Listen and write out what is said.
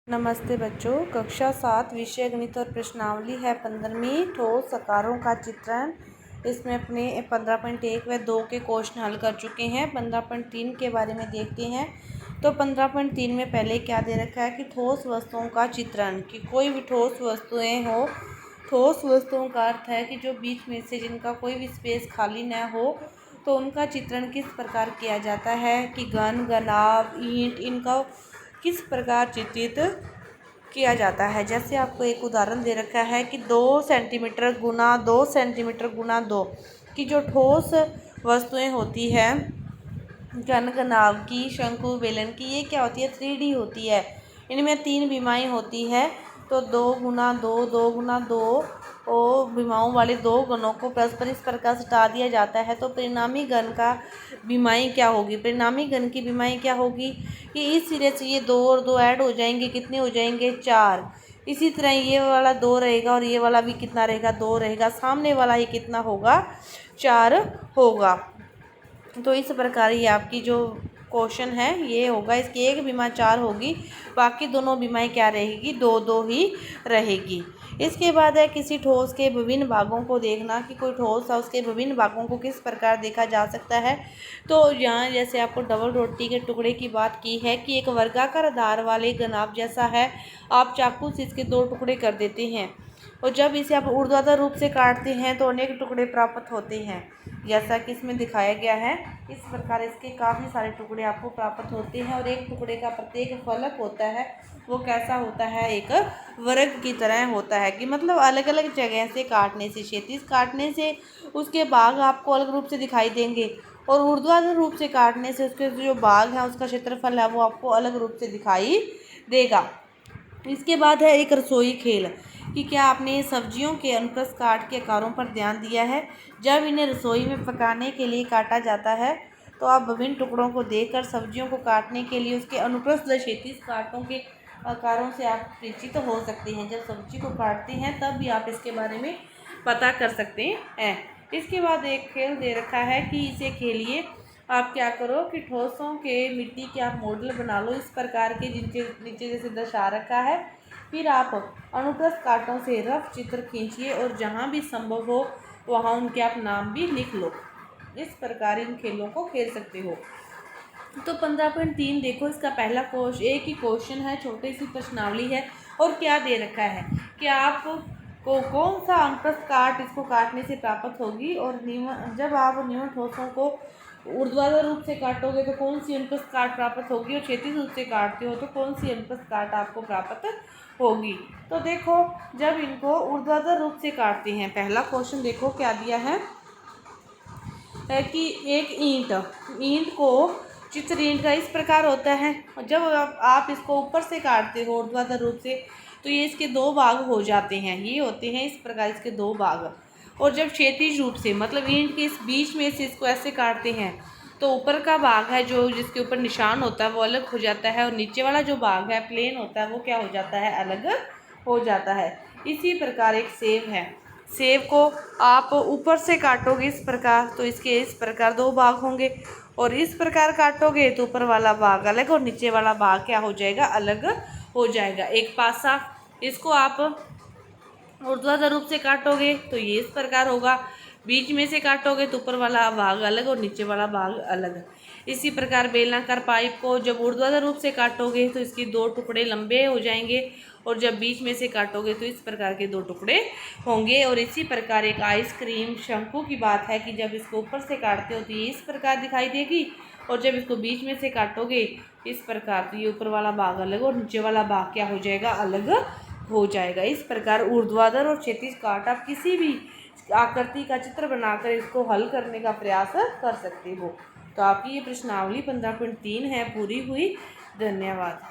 नमस्ते बच्चों, कक्षा 7 विषय गणित और प्रश्नावली है 15वीं। ठोस आकारों का चित्रण। इसमें अपने 15.1 व 2 के क्वेश्चन हल कर चुके हैं। 15.3 के बारे में देखते हैं। तो 15.3 में पहले क्या दे रखा है कि ठोस वस्तुओं का चित्रण, कि कोई भी ठोस वस्तुएं हो। ठोस वस्तुओं का अर्थ है कि जो बीच में से जिनका कोई भी स्पेस खाली न हो, तो उनका चित्रण किस प्रकार किया जाता है कि घन, घनाभ, ईंट, इनका किस प्रकार चित्रित किया जाता है। जैसे आपको एक उदाहरण दे रखा है कि 2 सेंटीमीटर गुना 2 सेंटीमीटर गुना 2 की जो ठोस वस्तुएं होती हैं, घन, घनाभ की, शंकु, बेलन की, ये क्या होती है? 3D होती है। इनमें 3 विमाएँ होती है। तो 2 गुना 2 2 गुना 2 विमाओं वाले 2 गणों को परस्पर इस प्रकार से हटा दिया जाता है। तो परिणामी घन का विमाएँ क्या होगी? परिणामी घन की विमाएँ क्या होगी कि इस सिरे से ये 2 और 2 ऐड हो जाएंगे, कितने हो जाएंगे? 4। इसी तरह ये वाला 2 रहेगा और ये वाला भी कितना रहेगा? 2 रहेगा। सामने वाला ही कितना होगा? 4 होगा। तो इस प्रकार ये आपकी जो क्वेश्चन है ये होगा। इसकी एक विमा 4 होगी, बाकी दोनों विमाएँ क्या रहेगी? 2 2 ही रहेगी। इसके बाद है किसी ठोस के विभिन्न भागों को देखना, कि कोई ठोस है उसके विभिन्न भागों को किस प्रकार देखा जा सकता है। तो यहाँ जैसे आपको डबल रोटी के टुकड़े की बात की है कि एक वर्गाकार आधार वाले घनाभ जैसा है, आप चाकू से इसके 2 टुकड़े कर देते हैं और जब इसे आप ऊर्ध्वाधर रूप से काटते हैं तो अनेक टुकड़े प्राप्त होते हैं, जैसा कि इसमें दिखाया गया है। इस प्रकार इसके काफ़ी सारे टुकड़े आपको प्राप्त होते हैं और एक टुकड़े का प्रत्येक फलक होता है वो कैसा होता है? एक वर्ग की तरह होता है, कि मतलब अलग अलग जगह से काटने से, क्षैतिज काटने से उसके भाग आपको अलग रूप से दिखाई देंगे और ऊर्ध्वाधर रूप से काटने से उसके जो भाग है उसका क्षेत्रफल है वो आपको अलग रूप से दिखाई देगा। इसके बाद है एक रसोई खेल, कि क्या आपने सब्जियों के अनुप्रस्थ काट के आकारों पर ध्यान दिया है? जब इन्हें रसोई में पकाने के लिए काटा जाता है तो आप विभिन्न टुकड़ों को देखकर सब्जियों को काटने के लिए उसके अनुप्रस्थ व क्षैतिज कांटों के आकारों से आप परिचित हो सकते हैं। जब सब्जी को काटते हैं तब भी आप इसके बारे में पता कर सकते हैं। इसके बाद एक खेल दे रखा है कि इसे खेलिए। आप क्या करो कि ठोसों के मिट्टी के आप मॉडल बना लो इस प्रकार के, जिनके नीचे जैसे दर्शा रखा है। फिर आप अनुप्रस्थ कांटों से रफ चित्र खींचिए और जहाँ भी संभव हो वहाँ उनके आप नाम भी लिख लो। इस प्रकार इन खेलों को खेल सकते हो। तो 15.3 देखो, इसका पहला क्वेश्चन एक ही क्वेश्चन है, छोटी सी प्रश्नावली है और क्या दे रखा है कि आपको कौन सा अनुप्रस्थ काट इसको काटने से प्राप्त होगी, और जब आप न्यून ठोसों को ऊर्ध्वाधर रूप से काटोगे तो कौन सी अनुप्रस्थ काट प्राप्त होगी, और क्षैतिज रूप से काटते हो तो कौन सी अनुप्रस्थ काट आपको प्राप्त होगी। तो देखो, जब इनको ऊर्ध्वाधर रूप से काटते हैं, पहला क्वेश्चन देखो क्या दिया है कि एक ईंट को चित्र ईंट का इस प्रकार होता है, और जब आप इसको ऊपर से काटते हो ऊर्ध्वाधर रूप से तो ये इसके 2 भाग हो जाते हैं। ये होते हैं इस प्रकार इसके 2 भाग। और जब क्षैतिज रूप से मतलब ईंट के इस बीच में से इसको ऐसे काटते हैं तो ऊपर का भाग है जो जिसके ऊपर निशान होता है वो अलग हो जाता है, और नीचे वाला जो भाग है प्लेन होता है वो क्या हो जाता है? अलग हो जाता है। इसी प्रकार एक सेब है। सेब को आप ऊपर से काटोगे इस प्रकार तो इसके इस प्रकार 2 भाग होंगे, और इस प्रकार काटोगे तो ऊपर वाला भाग अलग और नीचे वाला भाग क्या हो जाएगा? अलग हो जाएगा। एक पासा, इसको आप ऊर्ध्वाधर रूप से काटोगे तो ये इस प्रकार होगा, बीच में से काटोगे तो ऊपर वाला भाग अलग और नीचे वाला भाग अलग। इसी प्रकार बेलनाकार पाइप को जब ऊर्ध्वाधर रूप से काटोगे तो इसके 2 टुकड़े लंबे हो जाएंगे, और जब बीच में से काटोगे तो इस प्रकार के 2 टुकड़े होंगे। और इसी प्रकार एक आइसक्रीम शंकु की बात है कि जब इसको ऊपर से काटते हो तो ये इस प्रकार दिखाई देगी, और जब इसको बीच में से काटोगे इस प्रकार तो ये ऊपर वाला भाग अलग और नीचे वाला भाग क्या हो जाएगा? अलग हो जाएगा। इस प्रकार ऊर्ध्वाधर और क्षैतिज काट आप किसी भी आकृति का चित्र बनाकर इसको हल करने का प्रयास कर सकते हो। तो आपकी ये प्रश्नावली 15.3 है पूरी हुई। धन्यवाद।